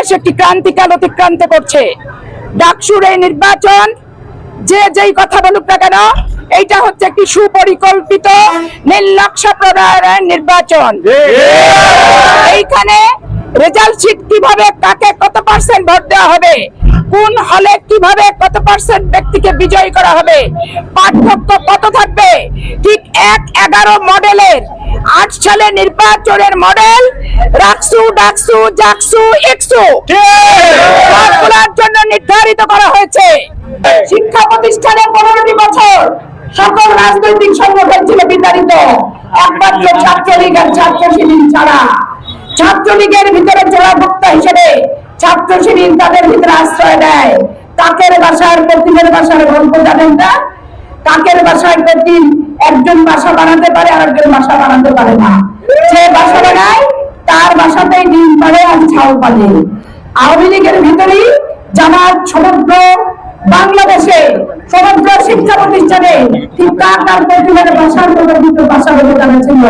বাংলাদেশ একটি ক্রান্তিকাল অতিক্রান্ত করছে। ডাকসুর এই নির্বাচন যে যেই কথা বলুক না কেন, এইটা হচ্ছে একটি সুপরিকল্পিত নীলনকশা প্রণয়নের নির্বাচন। এইখানে রেজাল্ট শিট কিভাবে কাকে কত পার্সেন্ট ভোট দেওয়া হবে, কোন হলে কিভাবে কত পার্সেন্ট ব্যক্তিকে বিজয়ী করা হবে, পার্থক্য কত থাকবে, ঠিক ১-১১ মডেলের ৮ সালে নির্বাচনের মডেল রাকসু, ডাকসু, জাকসু, ইকসু সবগুলোর জন্য নির্ধারিত করা হয়েছে। শিক্ষা প্রতিষ্ঠানে ১৫টি বছর সকল রাজনৈতিক সংগঠন ছিল বিতাড়িত, একমাত্র ছাত্রলীগ আর ছাত্র শিবির ছাড়া। ছাত্রলীগের ভিতরে জোড়াভুক্ত হিসেবে ছাত্র শিবির তাদের ভিতরে আশ্রয় দেয়। কাকের বাসার প্রতিমের বাসার গল্প জানেন না? কাকের বাসায় প্রতি একজন বাসা বানাতে পারে আর একজন বাসা বানাতে পারে না। যে বাসা বানায় তার বাসাতেই ডিম পারে আর ছাউ পারে। আওয়ামী লীগের ভিতরেই জামাত সমগ্র বাংলাদেশে সমগ্র শিক্ষা প্রতিষ্ঠানে ঠিক তার প্রতিমার বাসার মতো দুটো বাসা বলে জানা ছিল।